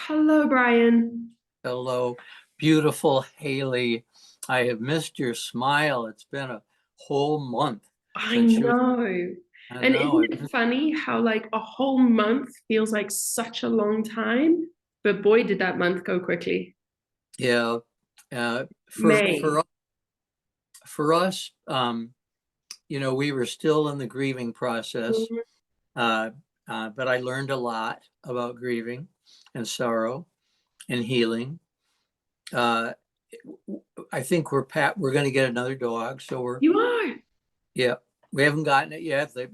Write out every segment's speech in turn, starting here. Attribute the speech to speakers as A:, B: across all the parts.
A: Hello, Brian.
B: Hello, beautiful Haley. I have missed your smile. It's been a whole month
A: I
B: since you.
A: know.
B: I
A: And
B: know.
A: isn't it funny how like a whole month feels like such a long time? But boy, did that month go quickly.
B: Yeah. For
A: May.
B: us, we were still in the grieving process,
A: Mhm.
B: uh, but I learned a lot about grieving and sorrow and healing. Uh, I think we're going to get another dog, so
A: You are.
B: yeah, we haven't gotten it yet. But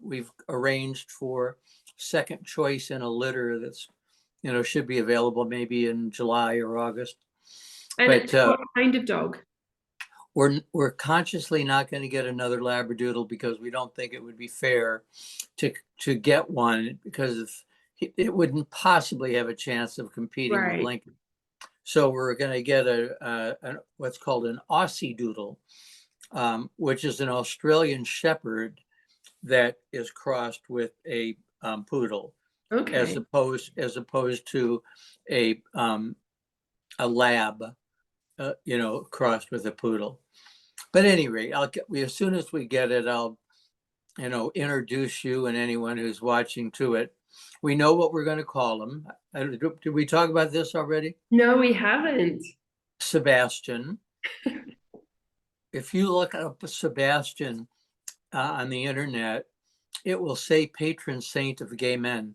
B: we've arranged for second choice in a litter that's, should be available maybe in July or August.
A: And
B: But
A: what kind of dog?
B: we're consciously not going to get another Labradoodle because we don't think it would be fair to get one because it wouldn't possibly have a chance of competing with
A: Right.
B: Lincoln. So we're going to get what's called an Aussie Doodle, which is an Australian Shepherd that is crossed with a poodle, as
A: Okay.
B: opposed to a a lab, crossed with a poodle. But at any rate, as soon as we get it, I'll introduce you and anyone who's watching to it. We know what we're going to call him. Did we talk about this already?
A: No, we haven't.
B: Sebastian. If you look up Sebastian on the internet, it will say patron saint of gay men.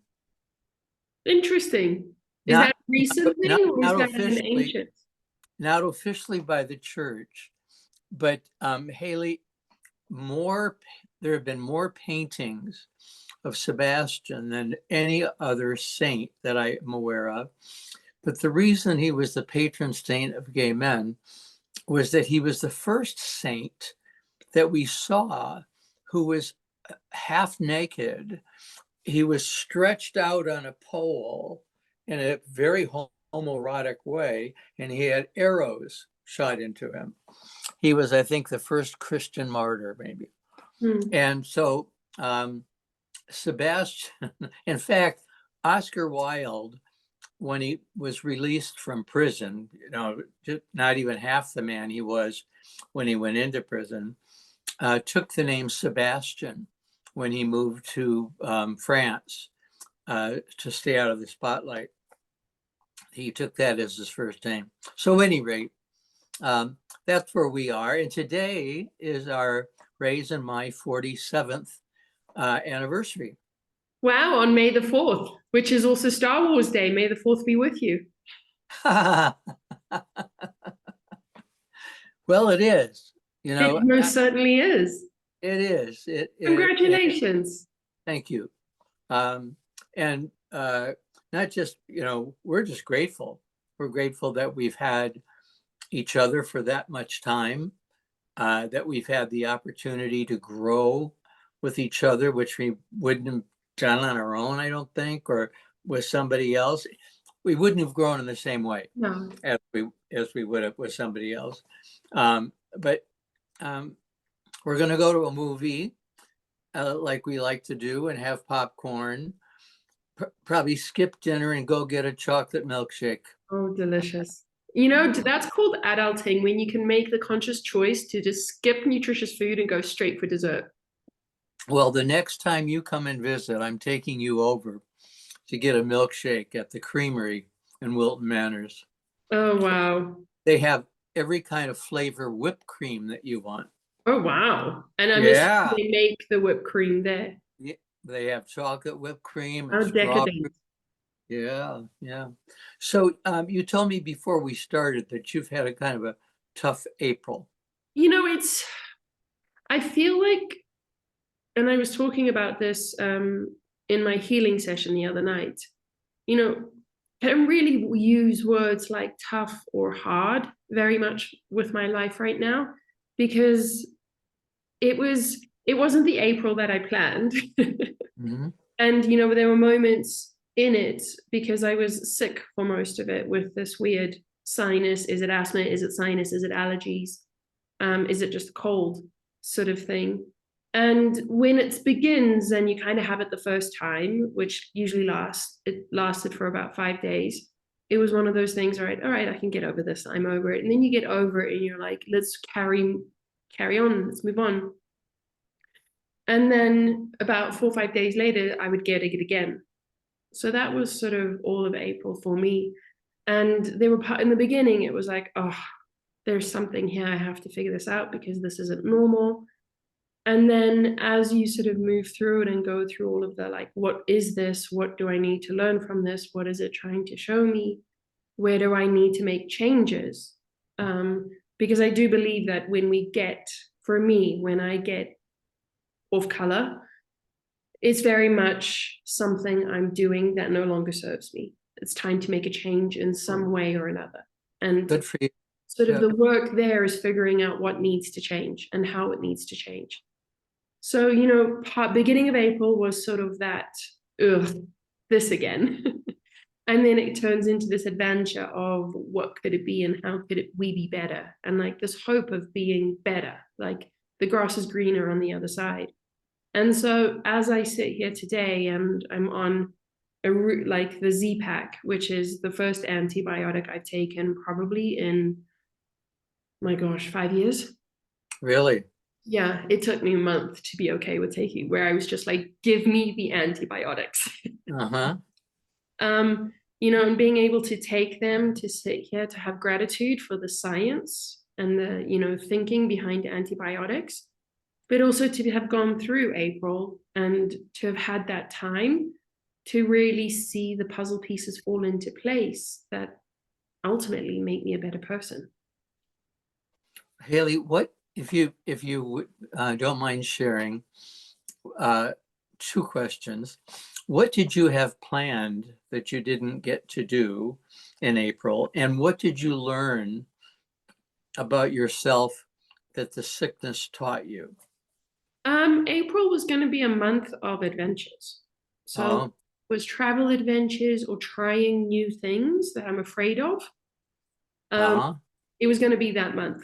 A: Interesting. Is
B: Not
A: that a recent
B: not
A: thing or is
B: not
A: that an
B: officially,
A: ancient?
B: not officially by the church, but Haley, more there have been more paintings of Sebastian than any other saint that I am aware of. But the reason he was the patron saint of gay men was that he was the first saint that we saw who was half naked. He was stretched out on a pole in a very homoerotic way, and he had arrows shot into him. He was, I think, the first Christian martyr, maybe.
A: Hmm.
B: And so Sebastian, in fact, Oscar Wilde, when he was released from prison, not even half the man he was when he went into prison, took the name Sebastian when he moved to France to stay out of the spotlight. He took that as his first name. So, at any rate, that's where we are. And today is our Ray's and my 47th anniversary.
A: Wow, on May the 4th, which is also Star Wars Day. May the 4th be with you.
B: Well, it is.
A: It most certainly is.
B: It is.
A: Congratulations.
B: Thank you. And not just, we're just grateful. We're grateful that we've had each other for that much time, that we've had the opportunity to grow with each other, which we wouldn't have done on our own, I don't think, or with somebody else. We wouldn't have grown in the same way
A: No.
B: as we would have with somebody else. But we're going to go to a movie like we like to do and have popcorn, probably skip dinner and go get a chocolate milkshake.
A: Oh, delicious. You know, that's called adulting when you can make the conscious choice to just skip nutritious food and go straight for dessert.
B: Well, the next time you come and visit, I'm taking you over to get a milkshake at the creamery in Wilton Manors.
A: Oh, wow.
B: They have every kind of flavor whipped cream that you want.
A: Oh, wow. And I'm assuming
B: Yeah.
A: they make the whipped cream there.
B: Yeah, they have chocolate whipped cream and
A: How
B: strawberry.
A: decadent.
B: Yeah, yeah. So you told me before we started that you've had a kind of a tough April.
A: You know, I feel like, and I was talking about this in my healing session the other night, you know, I don't really use words like tough or hard very much with my life right now because it wasn't the April that I planned.
B: Mhm.
A: And you know, there were moments in it because I was sick for most of it with this weird sinus. Is it asthma? Is it sinus? Is it allergies? Is it just a cold sort of thing? And when it begins and you kind of have it the first time, which usually it lasted for about 5 days. it was one of those things, all right, I can get over this. I'm over it. And then you get over it and you're like, let's carry on, let's move on. And then about 4 or 5 days later, I would get it again. So that was sort of all of April for me. And they were in the beginning, it was like, oh, there's something here. I have to figure this out because this isn't normal. And then as you sort of move through it and go through all of the like, what is this? What do I need to learn from this? What is it trying to show me? Where do I need to make changes? Because I do believe that for me, when I get off color, it's very much something I'm doing that no longer serves me. It's time to make a change in some way or another. And
B: Good for you.
A: sort of the work there is figuring out what needs to change and how it needs to change. So, beginning of April was sort of that, ugh, this again. And then it turns into this adventure of what could it be and how could we be better? And like this hope of being better, like the grass is greener on the other side. And so as I sit here today and I'm on like the Z-Pack, which is the first antibiotic I've taken probably in, my gosh, 5 years.
B: Really?
A: Yeah, it took me a month to be okay with taking, where I was just like, give me the antibiotics.
B: Uh-huh.
A: And being able to take them, to sit here, to have gratitude for the science and the, thinking behind antibiotics, but also to have gone through April and to have had that time to really see the puzzle pieces fall into place that ultimately make me a better person.
B: Hayley, what if you don't mind sharing, 2 questions. What did you have planned that you didn't get to do in April? And what did you learn about yourself that the sickness taught you?
A: April was going to be a month of adventures. So it was travel adventures or trying new things that I'm afraid of. It was going to be that month.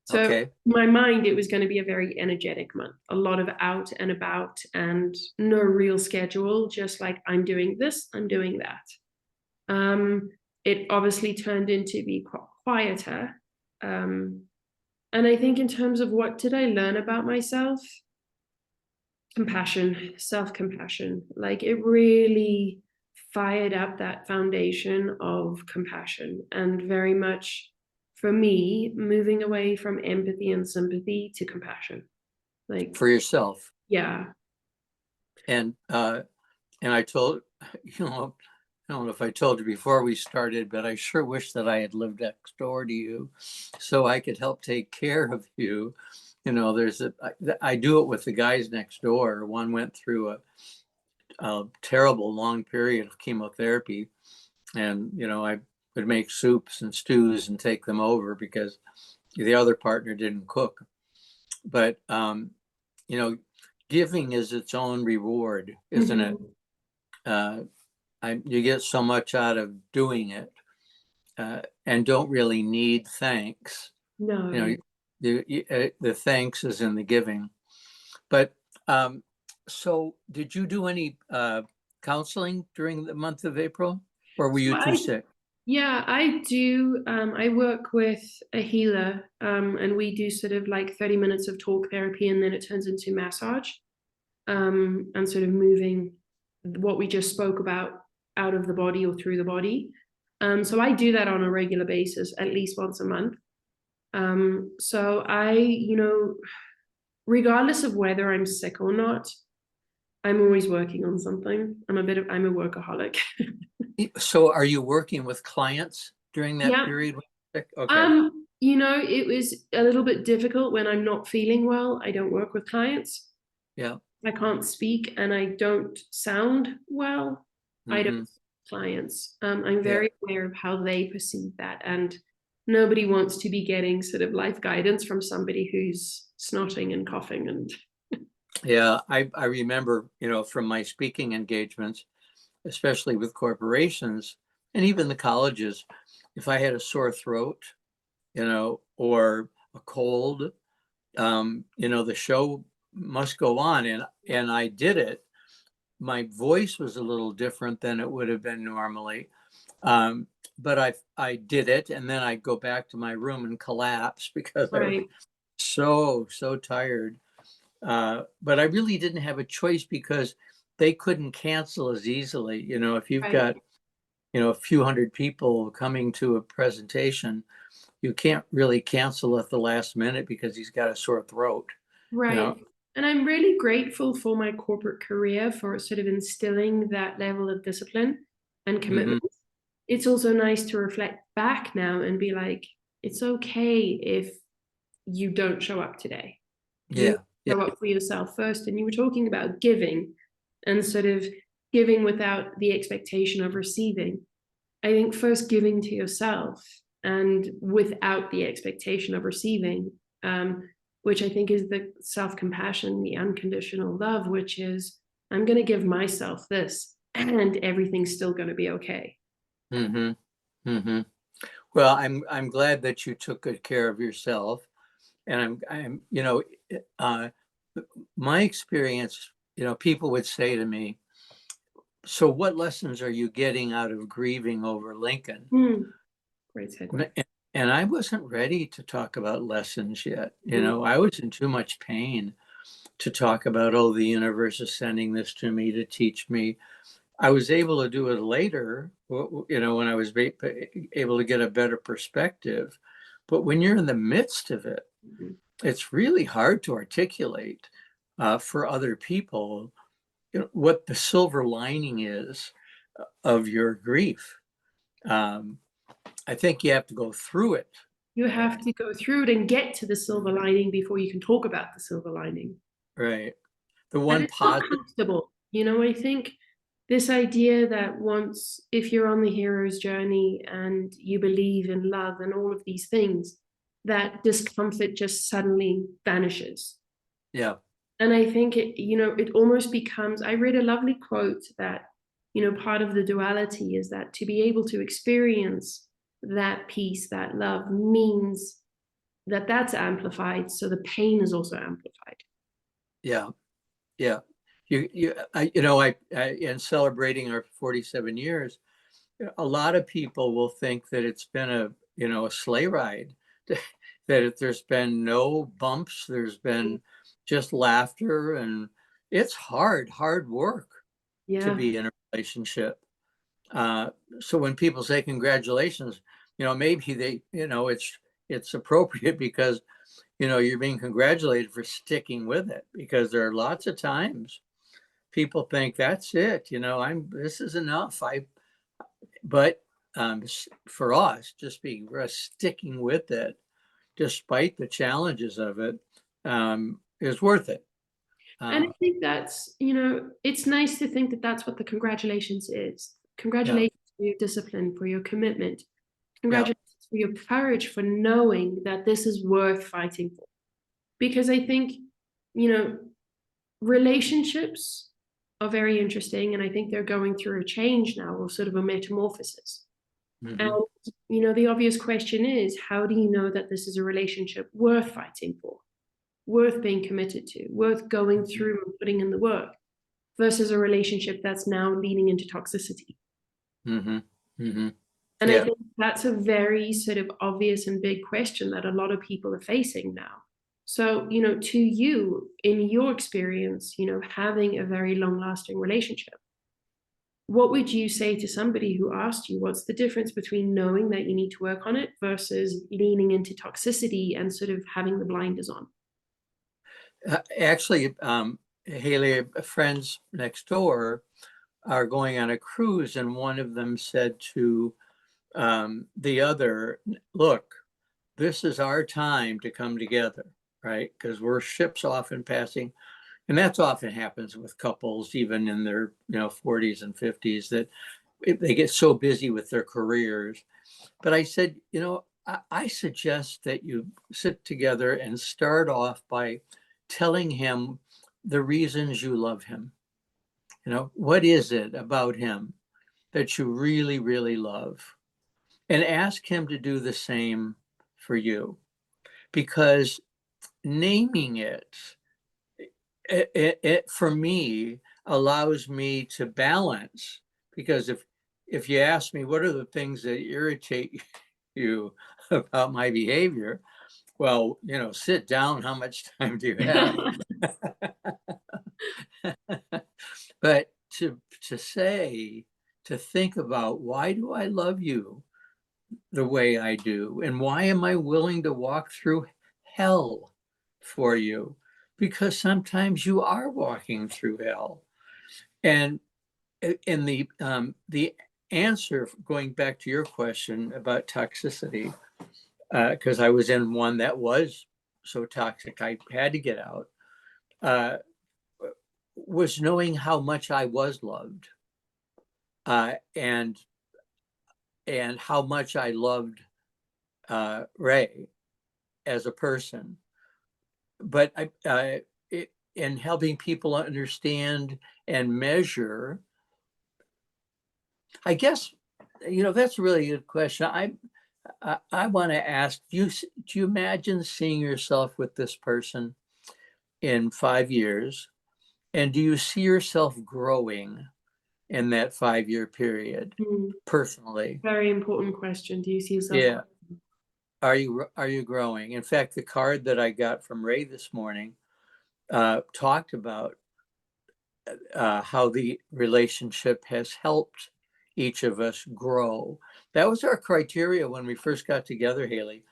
A: So
B: okay.
A: in my mind, it was going to be a very energetic month, a lot of out and about and no real schedule, just like I'm doing this, I'm doing that. It obviously turned into be quieter. And I think in terms of what did I learn about myself? Compassion, self-compassion. Like it really fired up that foundation of compassion and very much for me, moving away from empathy and sympathy to compassion. Like
B: for yourself.
A: Yeah.
B: And I told, I don't know if I told you before we started, but I sure wish that I had lived next door to you so I could help take care of you. I do it with the guys next door. One went through a terrible long period of chemotherapy, and I would make soups and stews and take them over because the other partner didn't cook. But giving is its own reward, isn't it? You get so much out of doing it, and don't really need thanks.
A: No.
B: The thanks is in the giving. But so did you do any counseling during the month of April, or were you too sick?
A: Yeah, I do. I work with a healer, and we do sort of like 30 minutes of talk therapy, and then it turns into massage, and sort of moving what we just spoke about out of the body or through the body. So I do that on a regular basis, at least once a month. So regardless of whether I'm sick or not, I'm always working on something. I'm a workaholic.
B: So are you working with clients during that
A: Yeah.
B: period? Okay.
A: It was a little bit difficult when I'm not feeling well. I don't work with clients.
B: Yeah.
A: I can't speak and I don't sound well. I don't
B: Mhm.
A: clients. I'm very aware of how they perceive that, and nobody wants to be getting sort of life guidance from somebody who's snotting and coughing and
B: Yeah, I remember, from my speaking engagements, especially with corporations and even the colleges, if I had a sore throat, or a cold, the show must go on, and I did it, my voice was a little different than it would have been normally. Um, but I did it, and then I go back to my room and collapse because I was
A: Right,
B: so tired. But I really didn't have a choice because they couldn't cancel as easily. If you've
A: right,
B: got, a few hundred people coming to a presentation, you can't really cancel at the last minute because he's got a sore throat, you
A: right.
B: know?
A: And I'm really grateful for my corporate career for sort of instilling that level of discipline and
B: Hmm.
A: commitment. It's also nice to reflect back now and be like, it's okay if you don't show up today. You
B: Yeah. Yeah.
A: show up for yourself first. And you were talking about giving and sort of giving without the expectation of receiving. I think first giving to yourself and without the expectation of receiving, which I think is the self compassion, the unconditional love, which is I'm going to give myself this and everything's still going to be okay.
B: Hmm. Hmm. Well, I'm glad that you took good care of yourself, and uh, my experience, people would say to me, "So, what lessons are you getting out of grieving over Lincoln?"
A: Mm, great segue.
B: And I wasn't ready to talk about lessons yet.
A: Mm,
B: I was in too much pain to talk about, oh, the universe is sending this to me to teach me. I was able to do it later, when I was able to get a better perspective. But when you're in the midst of it,
A: mm.
B: it's really hard to articulate for other people, what the silver lining is of your grief. Um, I think you have to go through it.
A: You
B: Uh,
A: have to go through it and get to the silver lining before you can talk about the silver lining.
B: right. The
A: And
B: one
A: it's not
B: positive,
A: comfortable. I think this idea that once, if you're on the hero's journey and you believe in love and all of these things, that discomfort just suddenly vanishes.
B: yeah,
A: And I think it almost becomes, I read a lovely quote that, part of the duality is that to be able to experience that peace, that love means that that's amplified. So the pain is also amplified.
B: yeah, yeah. In celebrating our 47 years, a lot of people will think that it's been a sleigh ride, that there's been no bumps, there's been just laughter, and it's hard work to
A: Yeah.
B: be in a relationship. Uh, so when people say congratulations, maybe it's appropriate because, you're being congratulated for sticking with it, because there are lots of times people think that's it, this is enough. But for us, just being sticking with it, despite the challenges of it, is worth it.
A: And I
B: Uh,
A: think that's, it's nice to think that that's what the congratulations is.
B: yeah,
A: Congratulations for your discipline, for your commitment.
B: yeah,
A: Congratulations for your courage, for knowing that this is worth fighting for. Because I think, you know, relationships are very interesting. And I think they're going through a change now, or sort of a metamorphosis. And,
B: hmm,
A: the obvious question is, how do you know that this is a relationship worth fighting for, worth being committed to, worth going through and putting in the work, versus a relationship that's now leaning into toxicity?
B: hmm, hmm,
A: And I
B: yeah,
A: think that's a very sort of obvious and big question that a lot of people are facing now. So, to you, in your experience, having a very long lasting relationship, what would you say to somebody who asked you what's the difference between knowing that you need to work on it versus leaning into toxicity and sort of having the blinders on?
B: actually, Haley, friends next door are going on a cruise, and one of them said to the other, look, this is our time to come together, right? Because we're ships often passing, and that's often happens with couples, even in their 40s and 50s, that they get so busy with their careers. But I said, I suggest that you sit together and start off by telling him the reasons you love him. What is it about him that you really, really love? And ask him to do the same for you. Because naming it for me, allows me to balance, because if you ask me what are the things that irritate you about my behavior, well, sit down, how much time do you have? But to say, to think about, why do I love you the way I do? And why am I willing to walk through hell for you? Because sometimes you are walking through hell. And in the answer, going back to your question about toxicity, because I was in one that was so toxic, I had to get out, uh, was knowing how much I was loved, and how much I loved Ray as a person. But in helping people understand and measure, I guess, that's a really good question. I want to ask you, do you imagine seeing yourself with this person in 5 years? And do you see yourself growing in that 5-year period personally?
A: Very important question. Do you see yourself?
B: Yeah. Are you growing? In fact, the card that I got from Ray this morning talked about how the relationship has helped each of us grow. That was our criteria when we first got together, Hayley.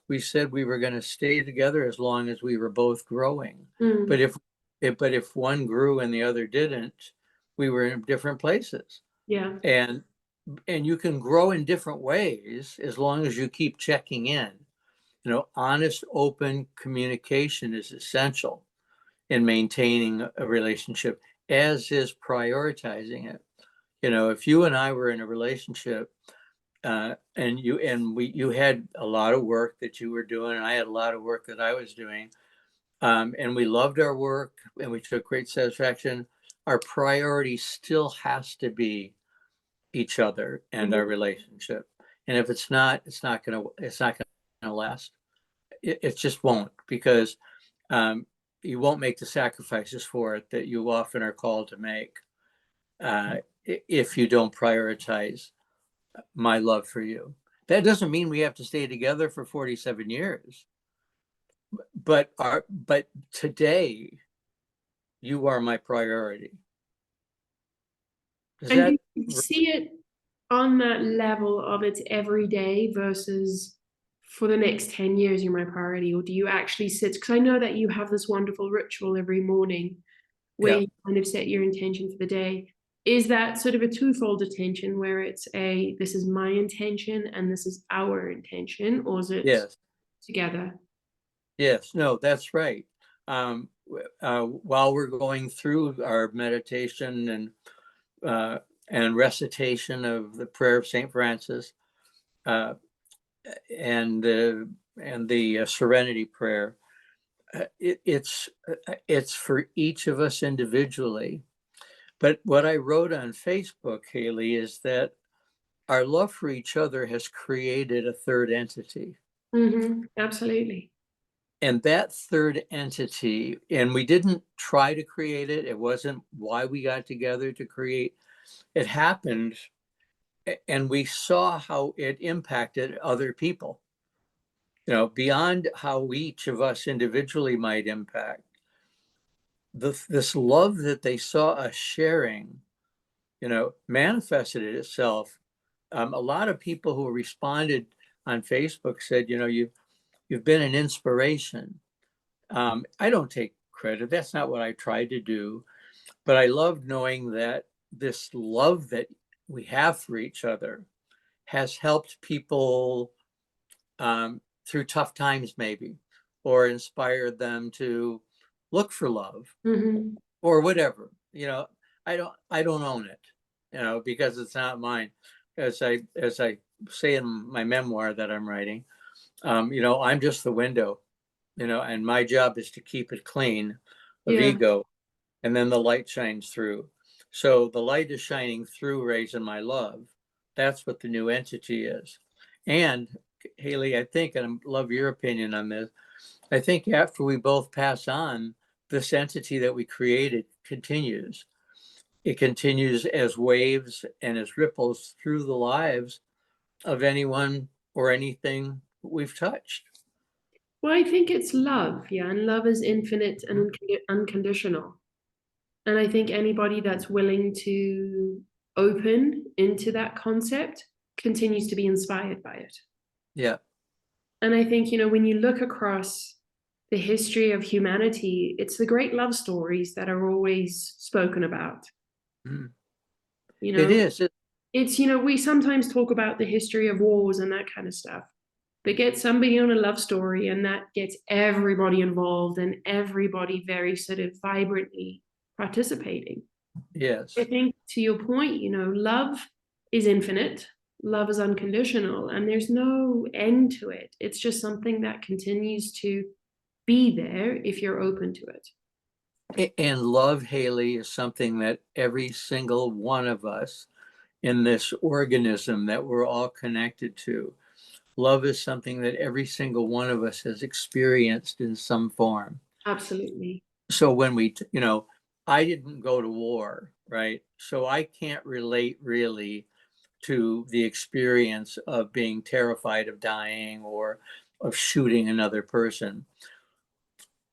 B: We said we were going to stay together as long as we were both growing. But if one grew and the other didn't, we were in different places.
A: Yeah.
B: And you can grow in different ways as long as you keep checking in. Honest, open communication is essential in maintaining a relationship, as is prioritizing it. If you and I were in a relationship, and you had a lot of work that you were doing, and I had a lot of work that I was doing, and we loved our work and we took great satisfaction, our priority still has to be each other and our relationship. And if it's not gonna last. It just won't, because you won't make the sacrifices for it that you often are called to make if you don't prioritize my love for you. That doesn't mean we have to stay together for 47 years, but today you are my priority.
A: And do you see it on that level of it's every day versus for the next 10 years you're my priority? Or do you actually sit, because I know that you have this wonderful ritual every morning where you kind of set your intention for the day. Is that sort of a twofold intention where it's this is my intention and this is our intention, or is it together?
B: Yes, no, that's right. While we're going through our meditation and recitation of the prayer of St. Francis, and the Serenity Prayer, it's for each of us individually. But what I wrote on Facebook, Hayley, is that our love for each other has created a third entity.
A: Absolutely.
B: And that third entity, and we didn't try to create it. It wasn't why we got together to create. It happened, and we saw how it impacted other people. Beyond how each of us individually might impact, this love that they saw us sharing, manifested itself. A lot of people who responded on Facebook said, you've been an inspiration. I don't take credit. That's not what I tried to do. But I loved knowing that this love that we have for each other has helped people through tough times, maybe, or inspired them to look for love or whatever. I don't own it, because it's not mine. As I say in my memoir that I'm writing, I'm just the window, and my job is to keep it clean of ego, and then the light shines through. So the light is shining through, raising my love. That's what the new entity is. And Hayley, I think, and I love your opinion on this, I think after we both pass on, this entity that we created continues. it continues as waves and as ripples through the lives of anyone or anything we've touched.
A: Well, I think it's love, yeah, and love is infinite and unconditional. And I think anybody that's willing to open into that concept continues to be inspired by it.
B: Yeah.
A: And I think, when you look across the history of humanity, it's the great love stories that are always spoken about.
B: Mm.
A: You
B: It
A: know,
B: is.
A: it's, we sometimes talk about the history of wars and that kind of stuff, but get somebody on a love story and that gets everybody involved and everybody very sort of vibrantly participating. I
B: Yes.
A: think to your point, love is infinite, love is unconditional, and there's no end to it. It's just something that continues to be there if you're open to it.
B: And love, Hayley, is something that every single one of us in this organism that we're all connected to, love is something that every single one of us has experienced in some form.
A: Absolutely.
B: So when I didn't go to war, right? So I can't relate really to the experience of being terrified of dying or of shooting another person.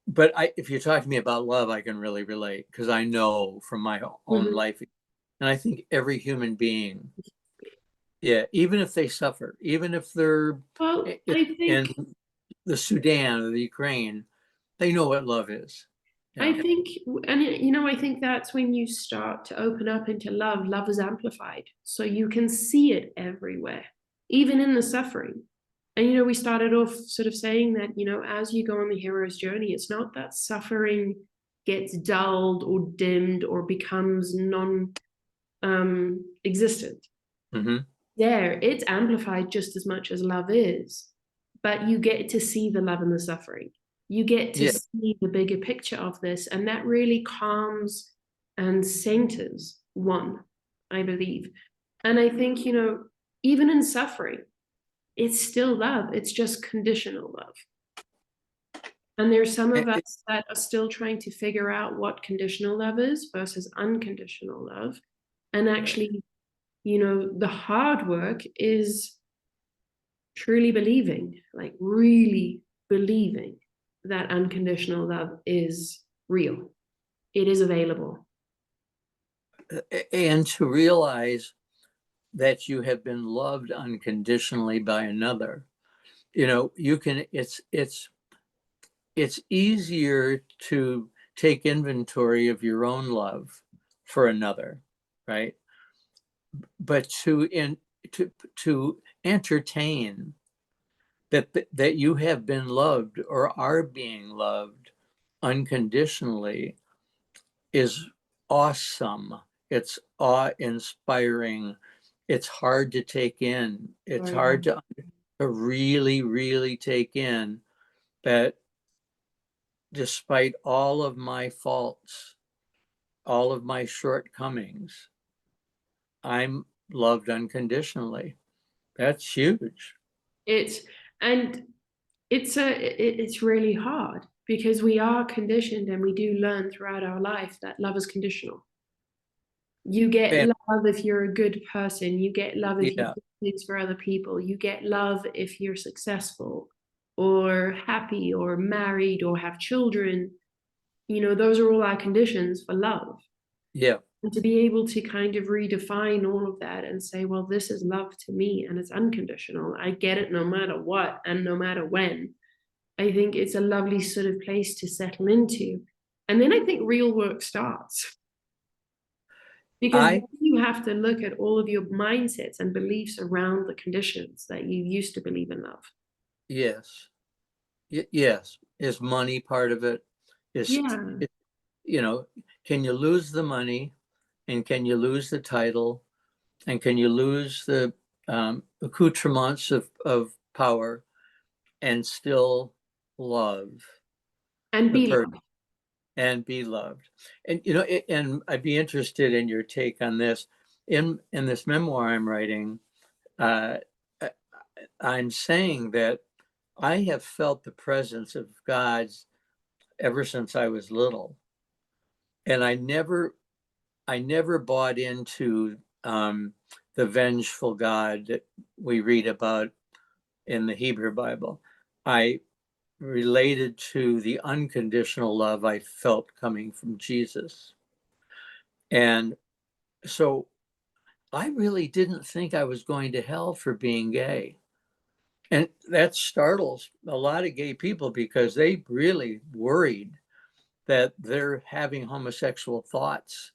B: But if you talk to me about love, I can really relate because I know from my own
A: Mhm.
B: life. And I think every human being, yeah, even if they suffer, even if they're
A: Well, I
B: in
A: think
B: the Sudan or the Ukraine, they know what love is.
A: I
B: Yeah.
A: think, and I think that's when you start to open up into love. Love is amplified. So you can see it everywhere, even in the suffering. And, we started off sort of saying that, as you go on the hero's journey, it's not that suffering gets dulled or dimmed or becomes non existent.
B: Hmm.
A: There, it's amplified just as much as love is, but you get to see the love and the suffering. You get to
B: Yeah.
A: see the bigger picture of this, and that really calms and centers one, I believe. And I think, even in suffering, it's still love, it's just conditional love. And there's some of us that are still trying to figure out what conditional love is versus unconditional love. And actually, the hard work is truly believing, like really believing that unconditional love is real. It is available.
B: And to realize that you have been loved unconditionally by another. You can, it's easier to take inventory of your own love for another, right? But to entertain that you have been loved or are being loved unconditionally is awesome. It's awe-inspiring. It's hard to take in.
A: Oh,
B: It's
A: yeah.
B: hard to really, really take in that despite all of my faults, all of my shortcomings, I'm loved unconditionally. That's huge.
A: It's and it's really hard because we are conditioned and we do learn throughout our life that love is conditional. You get
B: And
A: love if you're a good person. You get love if you
B: yeah,
A: do things for other people. You get love if you're successful or happy or married or have children. Those are all our conditions for love.
B: yeah,
A: And to be able to kind of redefine all of that and say, well, this is love to me and it's unconditional. I get it no matter what and no matter when. I think it's a lovely sort of place to settle into. And then I think real work starts because then
B: I
A: you have to look at all of your mindsets and beliefs around the conditions that you used to believe in love.
B: yes, yes. Is money part of it?
A: Yeah.
B: It, you know, can you lose the money, and can you lose the title, and can you lose the accoutrements of power and still love
A: And
B: the
A: be
B: person
A: loved.
B: and be loved? And and I'd be interested in your take on this. In this memoir I'm writing, uh, I- I'm saying that I have felt the presence of God's ever since I was little, and I never I never bought into the vengeful God that we read about in the Hebrew Bible. I related to the unconditional love I felt coming from Jesus. And so I really didn't think I was going to hell for being gay. And that startles a lot of gay people because they really worried that they're having homosexual thoughts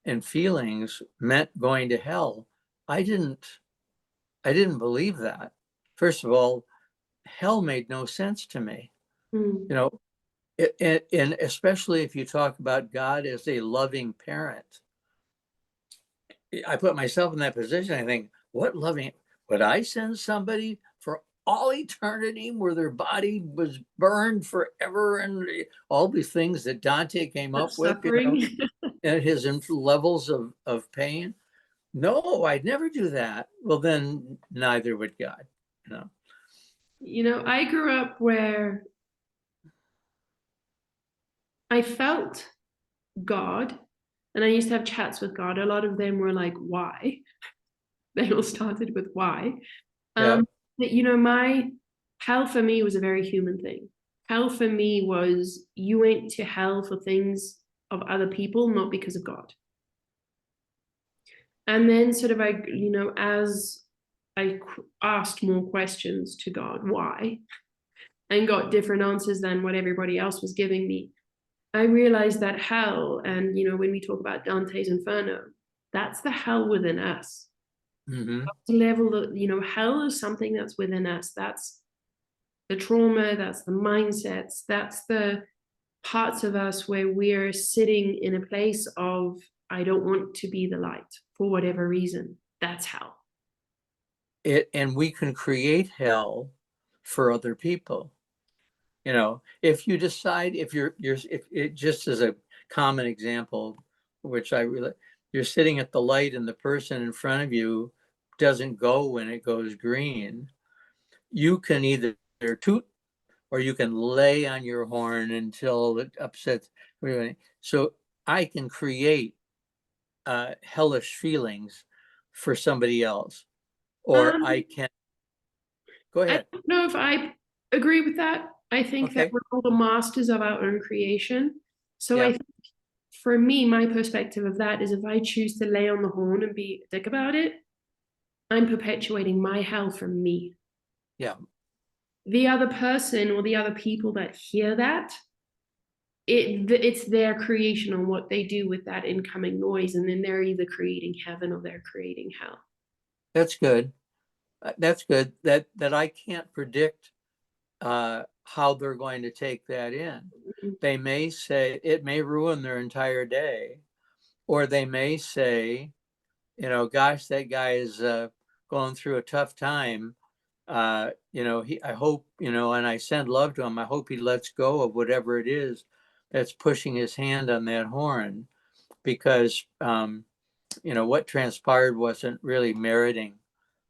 B: and feelings meant going to hell. I didn't I didn't believe that. First of all, hell made no sense to me.
A: Mm.
B: You know, and especially if you talk about God as a loving parent. I put myself in that position. I think, what loving would I send somebody for all eternity where their body was burned forever and all these things that Dante came
A: That
B: up with, you know,
A: suffering.
B: and his levels of pain? No, I'd never do that. Well, then neither would God, you know.
A: I grew up where I felt God, and I used to have chats with God. A lot of them were like, why? They all started with why.
B: Yeah.
A: But my hell for me was a very human thing. Hell for me was you went to hell for things of other people, not because of God. And then sort of as I asked more questions to God, why, and got different answers than what everybody else was giving me, I realized that hell, and when we talk about Dante's Inferno, that's the hell within us.
B: Mm-hmm.
A: The level that, hell is something that's within us. That's the trauma, that's the mindsets, that's the parts of us where we're sitting in a place of, I don't want to be the light for whatever reason. That's hell.
B: And we can create hell for other people. You know, if you decide, if if it just as a common example, which I really, you're sitting at the light and the person in front of you doesn't go when it goes green, you can either toot or you can lay on your horn until it upsets everybody. So I can create hellish feelings for somebody else, or
A: Um,
B: I can go
A: I
B: ahead.
A: don't know if I agree with that. I think that
B: Okay.
A: we're all the masters of our own creation. So I
B: Yeah,
A: think for me, my perspective of that is if I choose to lay on the horn and be a dick about it, I'm perpetuating my hell for me.
B: yeah.
A: The other person or the other people that hear that, it's their creation on what they do with that incoming noise, and then they're either creating heaven or they're creating hell.
B: That's good. That's good. That I can't predict how they're going to take that in. They may say it may ruin their entire day, or they may say, you know, gosh, that guy is going through a tough time. You know, I hope, you know, and I send love to him. I hope he lets go of whatever it is that's pushing his hand on that horn, because you know what transpired wasn't really meriting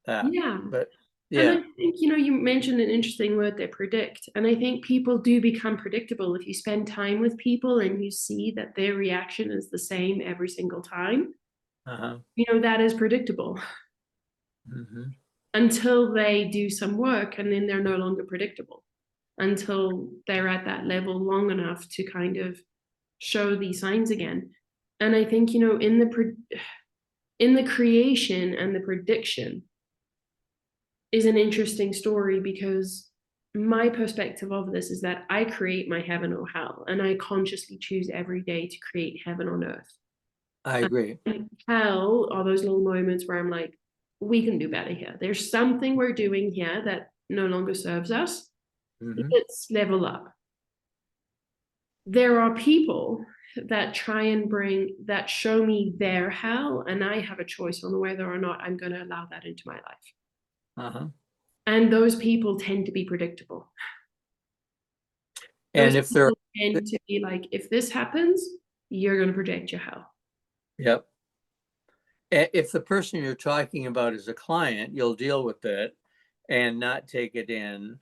B: that.
A: Yeah.
B: But
A: And I
B: yeah,
A: think, you mentioned an interesting word there, predict. And I think people do become predictable if you spend time with people and you see that their reaction is the same every single time.
B: uh-huh.
A: That is predictable
B: Mm-hmm.
A: until they do some work, and then they're no longer predictable until they're at that level long enough to kind of show these signs again. And I think, in the creation and the prediction is an interesting story because my perspective of this is that I create my heaven or hell, and I consciously choose every day to create heaven on earth.
B: I agree.
A: And hell are those little moments where I'm like, we can do better here. There's something we're doing here that no longer serves us.
B: Mm-hmm.
A: Let's level up. There are people that try and that show me their hell, and I have a choice on whether or not I'm going to allow that into my life.
B: Uh-huh.
A: And those people tend to be predictable.
B: And
A: Those
B: if they're,
A: people tend to be like, if this happens, you're going to project your hell.
B: yep. If the person you're talking about is a client, you'll deal with it and not take it in.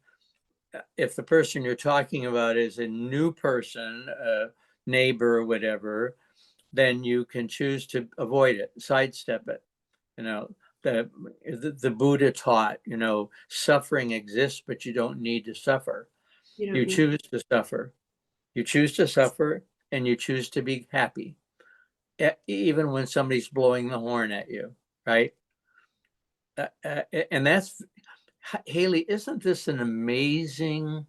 B: If the person you're talking about is a new person, a neighbor or whatever, then you can choose to avoid it, sidestep it. You know, the Buddha taught, suffering exists, but you don't need to suffer.
A: You don't
B: You
A: need.
B: choose to suffer. You choose to suffer, and you choose to be happy, even when somebody's blowing the horn at you, right? And that's, Hayley, isn't this an amazing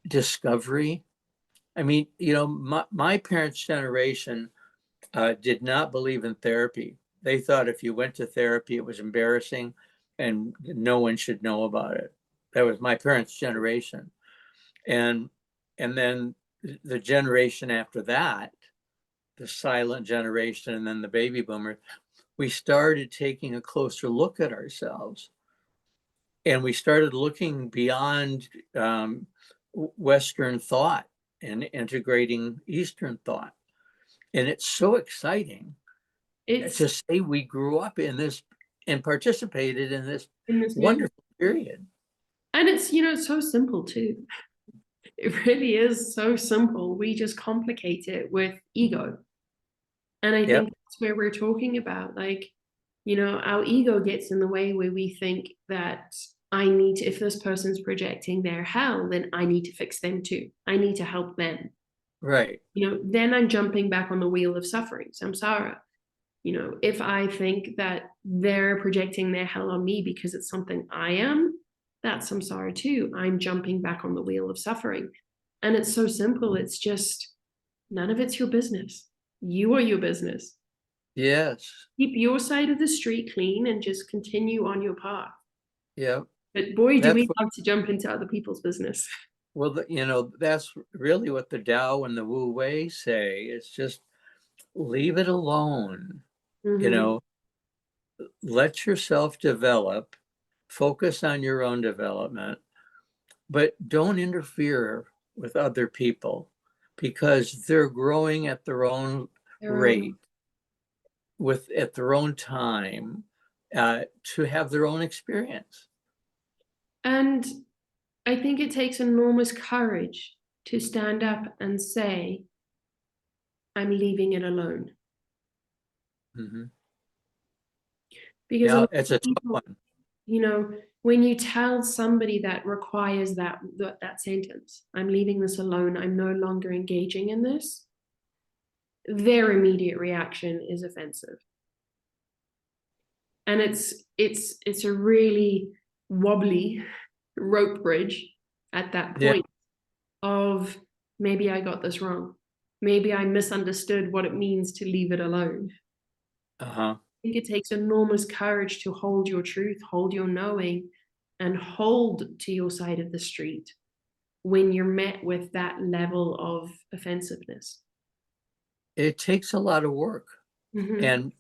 B: discovery? I mean, my parents' generation did not believe in therapy. They thought if you went to therapy, it was embarrassing and no one should know about it. That was my parents' generation. And then the generation after that, the silent generation, and then the baby boomers, we started taking a closer look at ourselves. And we started looking beyond Western thought and integrating Eastern thought. And it's so exciting to
A: It's
B: say we grew up in this and participated in this
A: in this movement.
B: wonderful period.
A: And it's, it's so simple too. It really is so simple. We just complicate it with ego. And I
B: Yep.
A: think that's where we're talking about, like, our ego gets in the way where we think that if this person's projecting their hell, then I need to fix them too. I need to help them.
B: Right.
A: Then I'm jumping back on the wheel of suffering, samsara. If I think that they're projecting their hell on me because it's something I am, that's samsara too. I'm jumping back on the wheel of suffering. And it's so simple. It's just none of it's your business. You are your business.
B: Yes.
A: Keep your side of the street clean and just continue on your path.
B: Yep.
A: But boy, do
B: That's
A: we
B: what,
A: love to jump into other people's business.
B: well, that's really what the Tao and the Wu Wei say. It's just leave it alone. You
A: Mm-hmm.
B: know, let yourself develop, focus on your own development, but don't interfere with other people because they're growing at their own rate, at their own time, to have their own experience.
A: And I think it takes enormous courage to stand up and say, I'm leaving it alone.
B: Mm-hmm.
A: Because a
B: Yeah,
A: lot
B: it's
A: of
B: a tough
A: people,
B: one.
A: when you tell somebody that requires that sentence, I'm leaving this alone, I'm no longer engaging in this, their immediate reaction is offensive. And it's a really wobbly rope bridge at that
B: Yeah.
A: point of maybe I got this wrong. Maybe I misunderstood what it means to leave it alone.
B: Uh-huh.
A: I think it takes enormous courage to hold your truth, hold your knowing, and hold to your side of the street when you're met with that level of offensiveness.
B: It takes a lot of work,
A: Mm-hmm.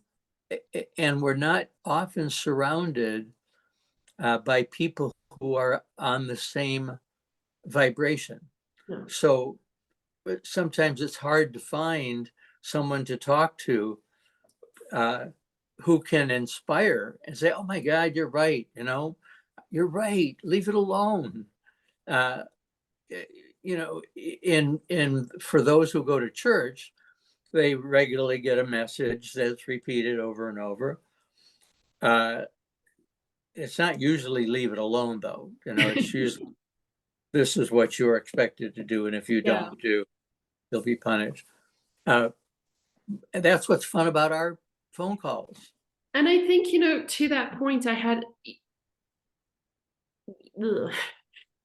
B: and we're not often surrounded by people who are on the same vibration.
A: No.
B: So sometimes it's hard to find someone to talk to uh, who can inspire and say, "Oh my God, you're right. You're right. Leave it alone." Uh, in for those who go to church, they regularly get a message that's repeated over and over. It's not usually leave it alone, though. It's usually this is what you're expected to do, and if you
A: Yeah.
B: don't do, you'll be punished. Uh, and that's what's fun about our phone calls.
A: And I think, to that point,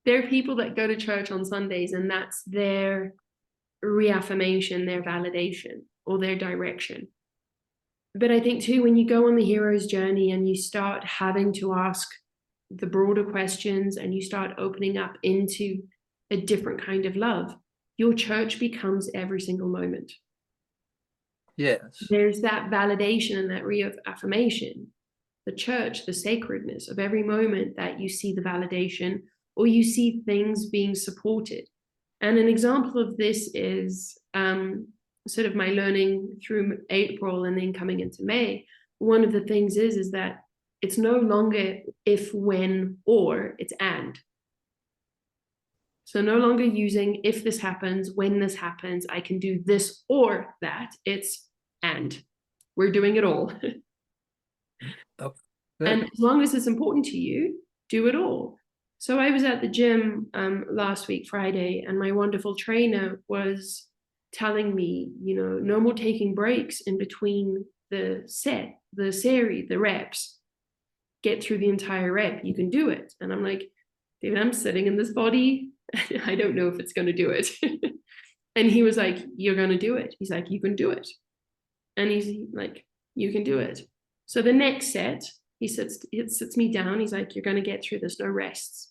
A: there are people that go to church on Sundays and that's their reaffirmation, their validation, or their direction. But I think too, when you go on the hero's journey and you start having to ask the broader questions and you start opening up into a different kind of love, your church becomes every single moment.
B: Yes.
A: There's that validation and that reaffirmation, the church, the sacredness of every moment that you see the validation or you see things being supported. And an example of this is sort of my learning through April and then coming into May. One of the things is that it's no longer if, when, or, it's and. So no longer using if this happens, when this happens, I can do this or that. It's and we're doing it all.
B: Oh,
A: And
B: good.
A: as long as it's important to you, do it all. So I was at the gym last week, Friday, and my wonderful trainer was telling me, no more taking breaks in between the set, the series, the reps. Get through the entire rep. You can do it. And I'm like, David, I'm sitting in this body. I don't know if it's going to do it. And he was like, you're going to do it. He's like, you can do it. And he's like, you can do it. So the next set, he sits me down. He's like, you're going to get through this, no rests.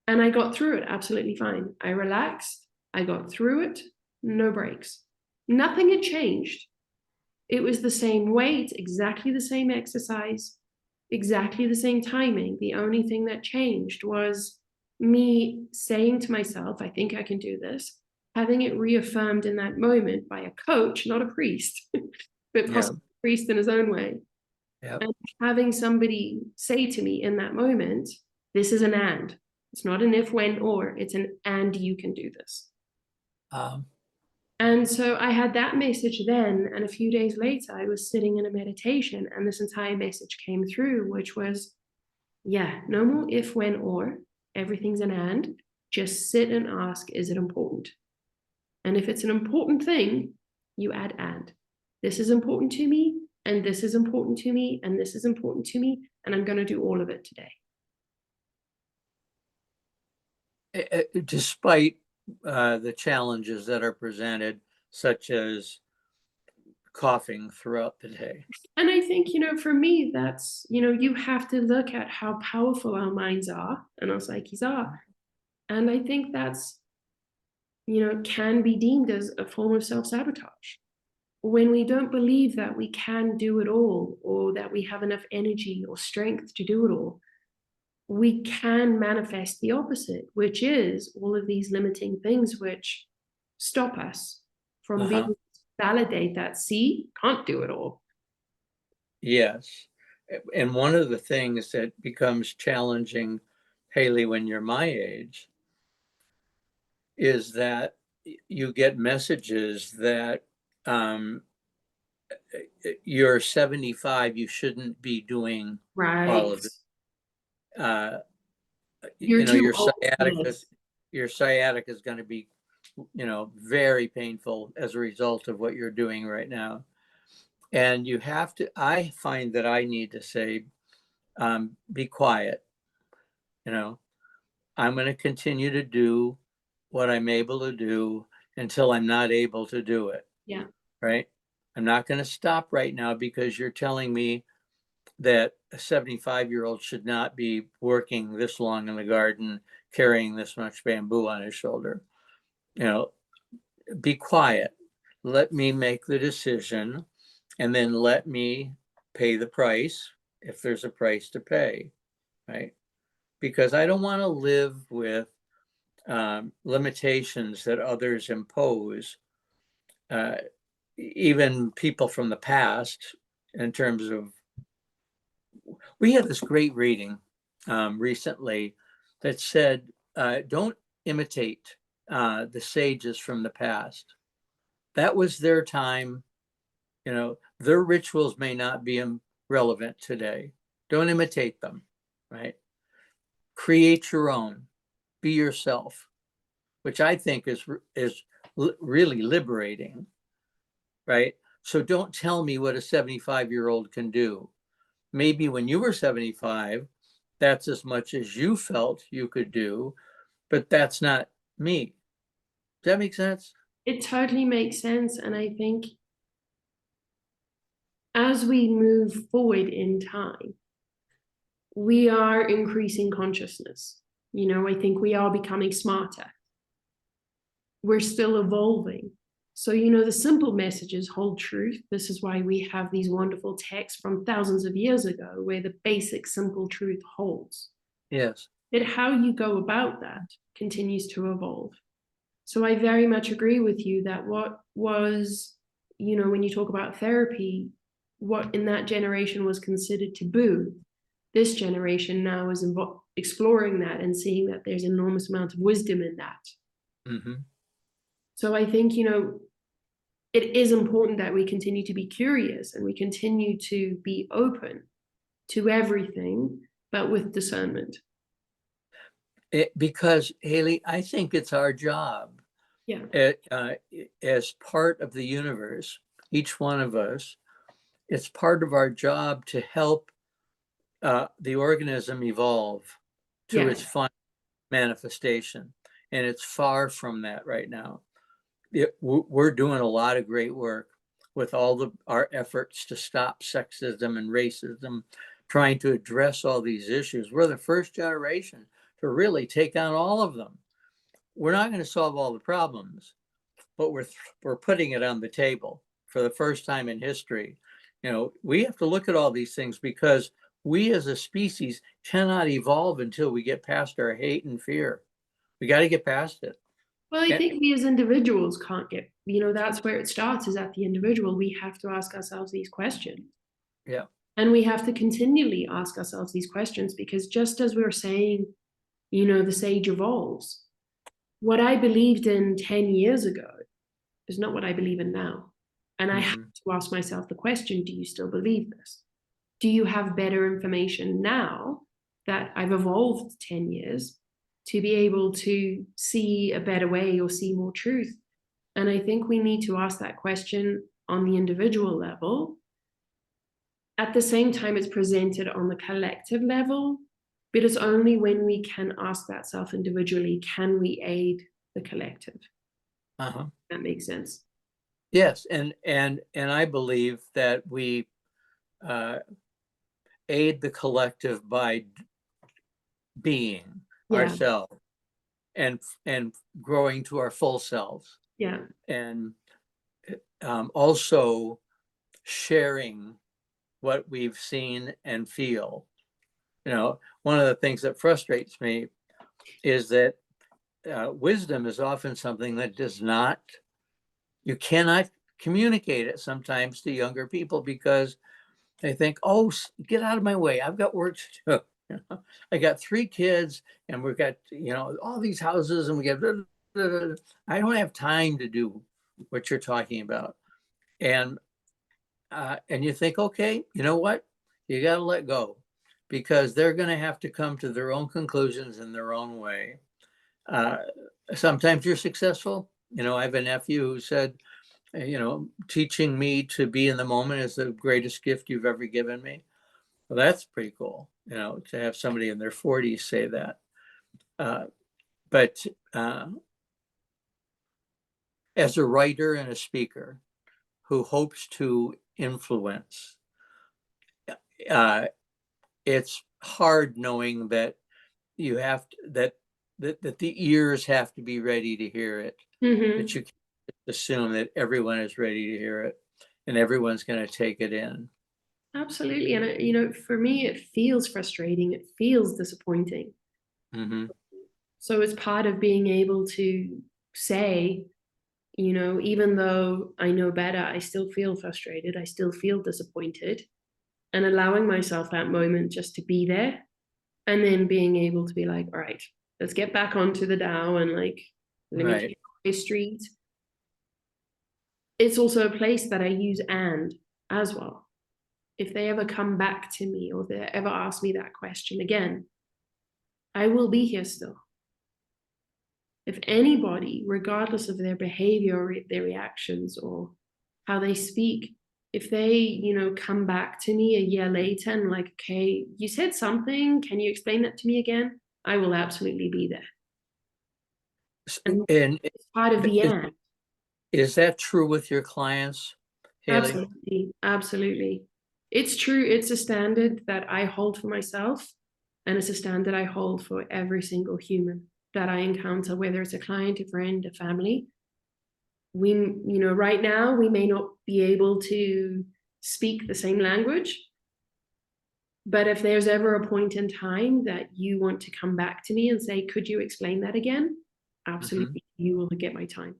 A: And I got through it absolutely fine. I relaxed. I got through it, no breaks. Nothing had changed. It was the same weight, exactly the same exercise, exactly the same timing. The only thing that changed was me saying to myself, I think I can do this, having it reaffirmed in that moment by a coach, not a priest, but possibly a priest in his own way.
B: Yep.
A: And having somebody say to me in that moment, this is an and. It's not an if, when, or. It's an and you can do this. And so I had that message then. And a few days later, I was sitting in a meditation, and this entire message came through, which was, yeah, no more if, when, or. Everything's an and. Just sit and ask, is it important? And if it's an important thing, you add and. This is important to me, and this is important to me, and this is important to me, and I'm going to do all of it today.
B: Despite the challenges that are presented, such as coughing throughout the day.
A: And I think, for me, that's, you have to look at how powerful our minds are and our psyches are. And I think that's, can be deemed as a form of self-sabotage. When we don't believe that we can do it all, or that we have enough energy or strength to do it all, we can manifest the opposite, which is all of these limiting things which stop us from being able to validate that, see, can't do it all.
B: Yes. And one of the things that becomes challenging, Hayley, when you're my age, is that you get messages that you're 75, you shouldn't be doing all of it.
A: You're too old.
B: Your sciatica is going to be, very painful as a result of what you're doing right now. And I find that I need to say, be quiet. I'm going to continue to do what I'm able to do until I'm not able to do it.
A: Yeah.
B: Right. I'm not going to stop right now because you're telling me that a 75-year-old should not be working this long in the garden, carrying this much bamboo on his shoulder. Be quiet. Let me make the decision, and then let me pay the price if there's a price to pay, right? Because I don't want to live with limitations that others impose, even people from the past, in terms of, we had this great reading recently that said, don't imitate the sages from the past. That was their time. Their rituals may not be relevant today. Don't imitate them, right? Create your own. Be yourself, which I think is really liberating, right? So don't tell me what a 75-year-old can do. Maybe when you were 75, that's as much as you felt you could do, but that's not me. Does that make sense?
A: It totally makes sense. And I think as we move forward in time, we are increasing consciousness. I think we are becoming smarter. We're still evolving. So, the simple messages hold truth. This is why we have these wonderful texts from thousands of years ago where the basic simple truth holds.
B: Yes.
A: But how you go about that continues to evolve. So I very much agree with you that what was, when you talk about therapy, what in that generation was considered taboo, this generation now is exploring that and seeing that there's an enormous amount of wisdom in that.
B: Mm-hmm.
A: So I think, it is important that we continue to be curious and we continue to be open to everything, but with discernment.
B: Because Hayley, I think it's our job
A: Yeah.
B: As part of the universe, each one of us, it's part of our job to help the organism evolve to
A: Yeah.
B: its final manifestation. And it's far from that right now. We're doing a lot of great work with all our efforts to stop sexism and racism, trying to address all these issues. We're the first generation to really take on all of them. We're not going to solve all the problems, but we're putting it on the table for the first time in history. You know, we have to look at all these things because we as a species cannot evolve until we get past our hate and fear. We got to get past it.
A: Well, I
B: And,
A: think we as individuals can't get, that's where it starts, is at the individual. We have to ask ourselves these questions.
B: yeah.
A: And we have to continually ask ourselves these questions, because just as we were saying, the sage evolves. What I believed in 10 years ago is not what I believe in now. And I have to ask myself the question, do you still believe this? Do you have better information now that I've evolved 10 years to be able to see a better way or see more truth? And I think we need to ask that question on the individual level. At the same time, it's presented on the collective level, but it's only when we can ask that self individually can we aid the collective. That makes sense.
B: Yes, and I believe that we aid the collective by being ourselves and growing to our full selves.
A: Yeah.
B: And also sharing what we've seen and feel. One of the things that frustrates me is that wisdom is often something that you cannot communicate it sometimes to younger people because they think, oh, get out of my way. I've got work to do. I got 3 kids and we've got, all these houses and we get, I don't have time to do what you're talking about. And you think, okay, you know what? You got to let go because they're going to have to come to their own conclusions in their own way. Sometimes you're successful. I have a nephew who said, teaching me to be in the moment is the greatest gift you've ever given me. Well, that's pretty cool, to have somebody in their 40s say that. But as a writer and a speaker who hopes to influence, it's hard knowing that you have to, that the ears have to be ready to hear it. That you can't assume that everyone is ready to hear it and everyone's going to take it in.
A: Absolutely. And, for me, it feels frustrating. It feels disappointing. So it's part of being able to say, even though I know better, I still feel frustrated. I still feel disappointed, and allowing myself that moment just to be there, and then being able to be like, all right, let's get back onto the Dow and let me take my street. It's also a place that I use and as well. If they ever come back to me or they ever ask me that question again, I will be here still. If anybody, regardless of their behavior or their reactions or how they speak, if they, come back to me a year later and like, okay, you said something, can you explain that to me again? I will absolutely be there. And it's part of the end.
B: Is that true with your clients, Hayley?
A: Absolutely. It's true. It's a standard that I hold for myself, and it's a standard I hold for every single human that I encounter, whether it's a client, a friend, a family. We, right now, we may not be able to speak the same language, but if there's ever a point in time that you want to come back to me and say, could you explain that again? Absolutely, you will get my time.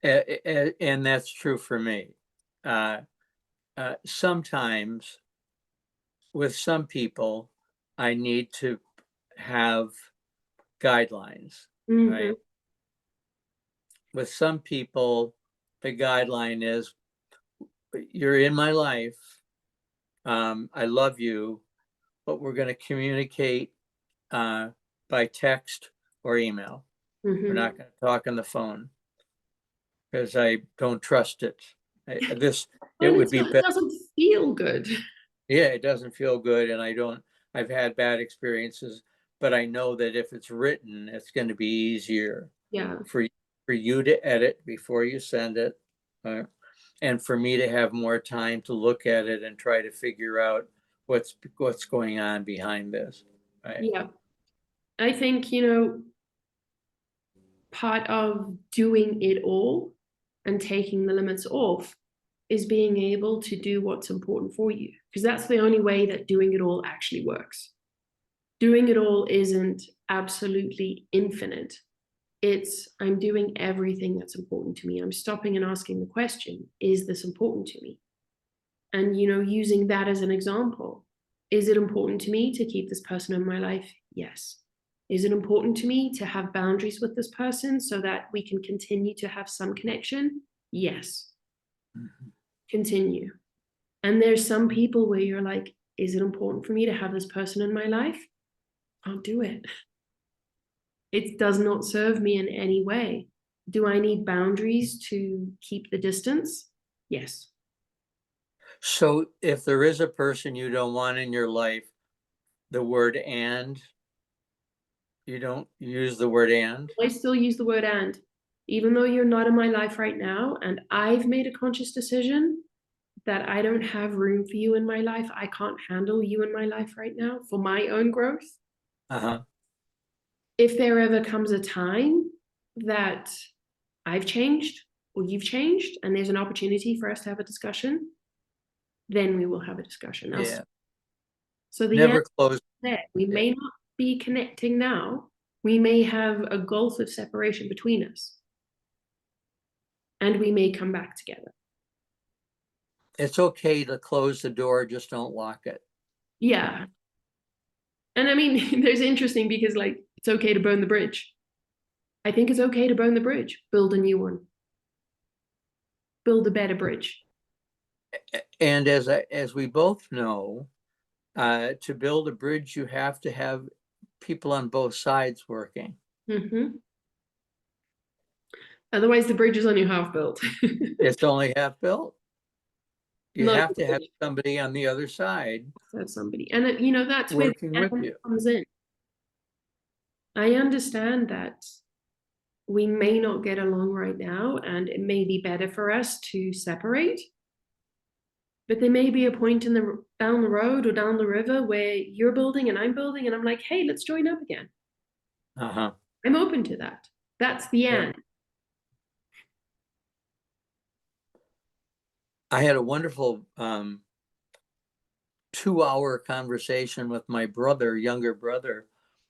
B: And that's true for me. Sometimes with some people, I need to have guidelines, right? With some people, the guideline is, you're in my life. I love you, but we're going to communicate by text or email. We're not going to talk on the phone because I don't trust it. It would be
A: It
B: better.
A: doesn't feel good.
B: Yeah, it doesn't feel good, and I've had bad experiences, but I know that if it's written, it's going to be easier
A: Yeah.
B: for you to edit before you send it, and for me to have more time to look at it and try to figure out what's going on behind this. Right.
A: Yeah. I think, part of doing it all and taking the limits off is being able to do what's important for you, because that's the only way that doing it all actually works. Doing it all isn't absolutely infinite. It's, I'm doing everything that's important to me. I'm stopping and asking the question, is this important to me? And, using that as an example, is it important to me to keep this person in my life? Yes. Is it important to me to have boundaries with this person so that we can continue to have some connection? Yes.
B: Mhm.
A: Continue. And there's some people where you're like, is it important for me to have this person in my life? I'll do it. It does not serve me in any way. Do I need boundaries to keep the distance? Yes.
B: So if there is a person you don't want in your life, the word and, you don't use the word and?
A: I still use the word and. Even though you're not in my life right now, and I've made a conscious decision that I don't have room for you in my life, I can't handle you in my life right now for my own growth.
B: Uh-huh.
A: If there ever comes a time that I've changed or you've changed and there's an opportunity for us to have a discussion, then we will have a discussion.
B: Yeah.
A: So the end
B: Never close.
A: there, we
B: Yeah.
A: may not be connecting now. We may have a gulf of separation between us. And we may come back together.
B: It's okay to close the door, just don't lock it.
A: Yeah. And I mean, there's interesting because it's okay to burn the bridge. I think it's okay to burn the bridge, build a new one, build a better bridge.
B: And as we both know, to build a bridge, you have to have people on both sides working.
A: Mm-hmm. Otherwise, the bridge is only half built.
B: It's only half built. You
A: Not
B: have to have somebody on the other side
A: have somebody, and that's where
B: working
A: the
B: with
A: and
B: you.
A: comes in. I understand that we may not get along right now, and it may be better for us to separate. But there may be a point down the road or down the river where you're building and I'm building, and I'm like, hey, let's join up again.
B: Uh-huh.
A: I'm open to that. That's the
B: Yeah.
A: end.
B: I had a wonderful 2-hour conversation with my younger brother,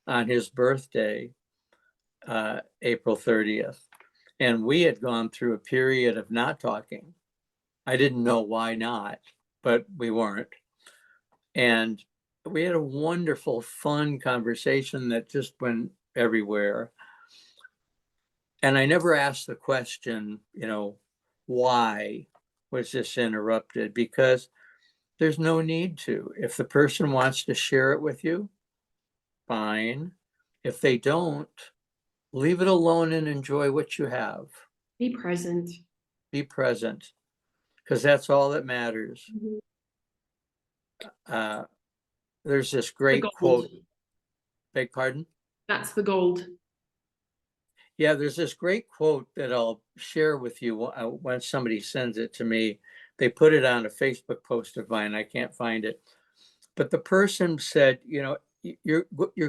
B: on his birthday, April 30th. And we had gone through a period of not talking. I didn't know why not, but we weren't. And we had a wonderful, fun conversation that just went everywhere. And I never asked the question, why was this interrupted? Because there's no need to. If the person wants to share it with you, fine. If they don't, leave it alone and enjoy what you have.
A: Be present.
B: Be present, because that's all that matters.
A: Mhm.
B: There's this
A: The
B: great
A: gold.
B: quote. Beg pardon?
A: That's the gold.
B: Yeah, there's this great quote that I'll share with you when somebody sends it to me. They put it on a Facebook post of mine. I can't find it. But the person said, you're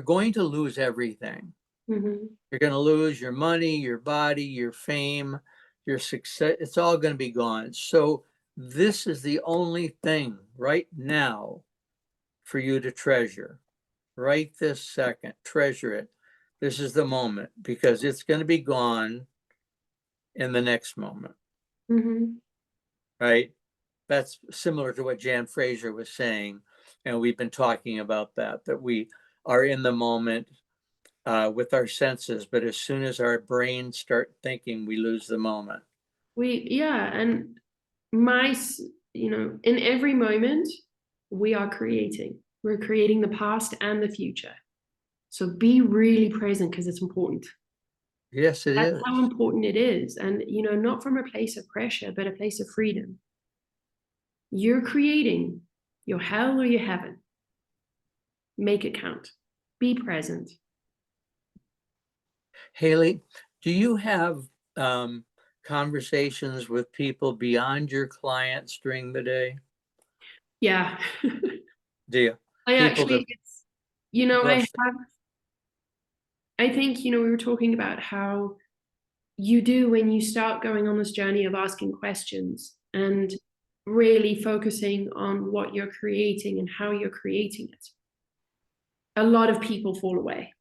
B: going to lose everything.
A: Mm-hmm.
B: You're going to lose your money, your body, your fame, your success. It's all going to be gone. So this is the only thing right now for you to treasure. Right this second, treasure it. This is the moment, because it's going to be gone in the next moment,
A: Mm-hmm.
B: right? That's similar to what Jan Fraser was saying. And we've been talking about that we are in the moment with our senses, but as soon as our brains start thinking, we lose the moment.
A: And in every moment, we are creating. We're creating the past and the future. So be really present because it's important.
B: Yes, it
A: That's
B: is.
A: how important it is. And, not from a place of pressure, but a place of freedom. You're creating your hell or your heaven. Make it count. Be present.
B: Hayley, do you have conversations with people beyond your clients during the day?
A: Yeah.
B: Do you?
A: I
B: People
A: actually,
B: that
A: it's, I
B: love.
A: have, I think, we were talking about how you do when you start going on this journey of asking questions and really focusing on what you're creating and how you're creating it. A lot of people fall away.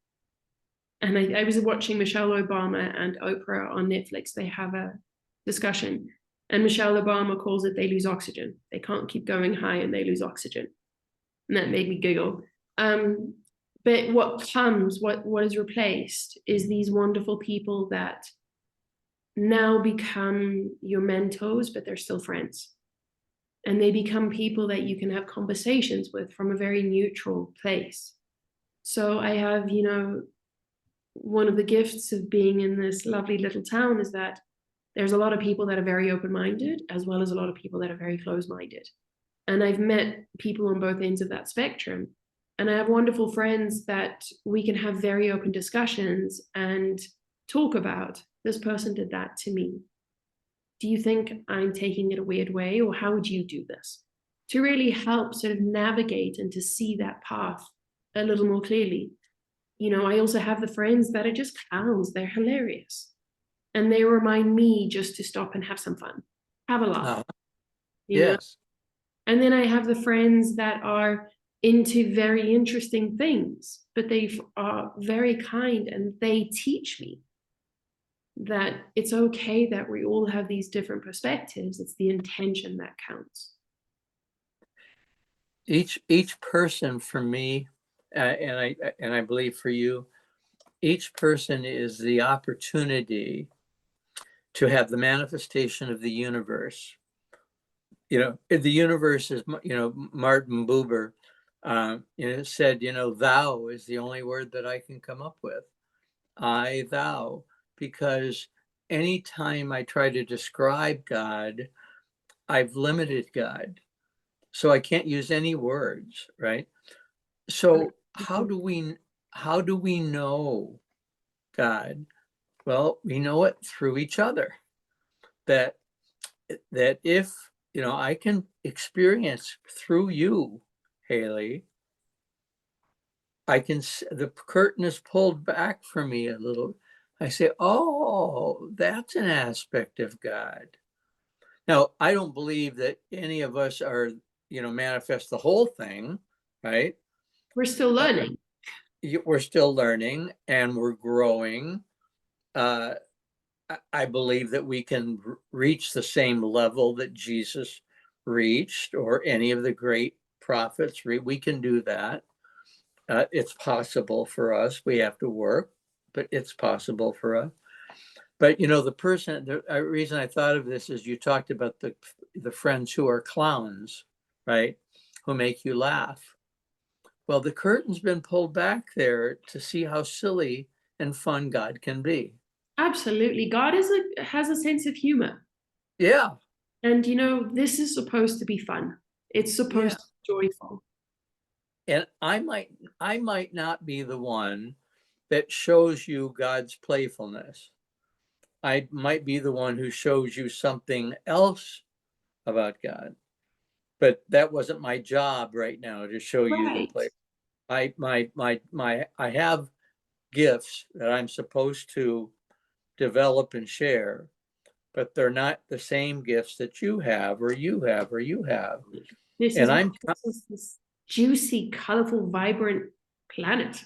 A: And I was watching Michelle Obama and Oprah on Netflix. They have a discussion, and Michelle Obama calls it they lose oxygen. They can't keep going high and they lose oxygen. And that made me giggle. But what is replaced is these wonderful people that now become your mentors, but they're still friends. And they become people that you can have conversations with from a very neutral place. So I have, one of the gifts of being in this lovely little town is that there's a lot of people that are very open-minded, as well as a lot of people that are very closed-minded. And I've met people on both ends of that spectrum. And I have wonderful friends that we can have very open discussions and talk about, this person did that to me. Do you think I'm taking it a weird way, or how would you do this? To really help sort of navigate and to see that path a little more clearly. I also have the friends that are just clowns. They're hilarious. And they remind me just to stop and have some fun, have a laugh, you know?
B: Yes.
A: And then I have the friends that are into very interesting things, but they are very kind and they teach me that it's okay that we all have these different perspectives. It's the intention that counts.
B: Each person for me, and I believe for you, each person is the opportunity to have the manifestation of the universe. The universe is, Martin Buber, said, thou is the only word that I can come up with. I, thou, because anytime I try to describe God, I've limited God. So I can't use any words, right? So how do we know God? Well, we know it through each other. That if I can experience through you, Hayley, the curtain is pulled back for me a little. I say, oh, that's an aspect of God. Now, I don't believe that any of us are, manifest the whole thing, right?
A: We're still learning.
B: We're still learning and we're growing. I believe that we can reach the same level that Jesus reached, or any of the great prophets. We can do that. It's possible for us. We have to work, but it's possible for us. But the reason I thought of this is you talked about the friends who are clowns, right? Who make you laugh. Well, the curtain's been pulled back there to see how silly and fun God can be.
A: Absolutely. God has a sense of humor.
B: Yeah.
A: And this is supposed to be fun. It's
B: Yeah.
A: supposed to be joyful.
B: And I might not be the one that shows you God's playfulness. I might be the one who shows you something else about God. But that wasn't my job right now to show you the
A: Right.
B: play. I have gifts that I'm supposed to develop and share, but they're not the same gifts that you have or you have or you have.
A: This
B: And
A: is this juicy, colorful, vibrant planet.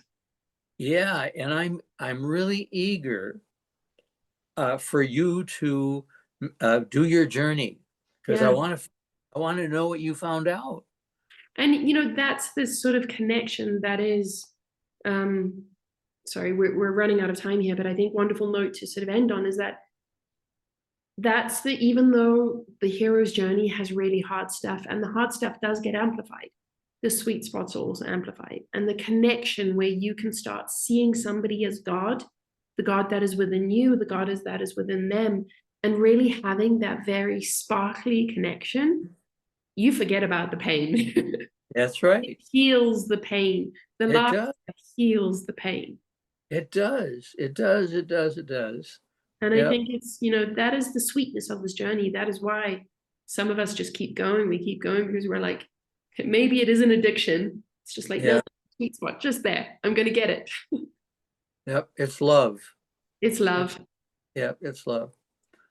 B: yeah, and I'm really eager for you to do your journey, because I
A: Yeah.
B: want to know what you found out.
A: And that's this sort of connection that is sorry, we're running out of time here, but I think wonderful note to sort of end on is that that's the, even though the hero's journey has really hard stuff, and the hard stuff does get amplified, the sweet spots are also amplified. And the connection where you can start seeing somebody as God, the God that is within you, the God that is within them, and really having that very sparkly connection, you forget about the pain.
B: That's
A: It
B: right.
A: heals the pain. The
B: It
A: laughter
B: does.
A: heals the pain.
B: It does. It does. It does. It does.
A: And I
B: Yep.
A: think it's, that is the sweetness of this journey. That is why some of us just keep going. We keep going because we're like, maybe it is an addiction. It's just like, no,
B: Yeah.
A: sweet spot, just there. I'm going to get it.
B: Yep. It's love.
A: It's love.
B: Yep. It's love,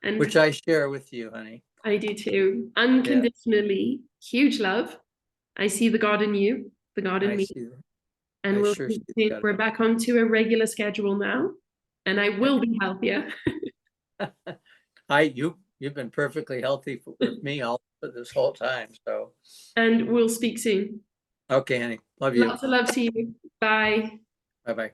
A: And
B: which I share with you, honey.
A: I do too.
B: Yeah.
A: Unconditionally, huge love. I see the God in you, the God in
B: I
A: me.
B: see that.
A: And
B: I
A: we'll
B: sure see
A: see,
B: that.
A: we're back onto a regular schedule now. And I will be healthier.
B: You've been perfectly healthy with me all for this whole time. So,
A: And we'll speak soon.
B: okay, honey. Love you.
A: Lots of love to you. Bye.
B: Bye bye.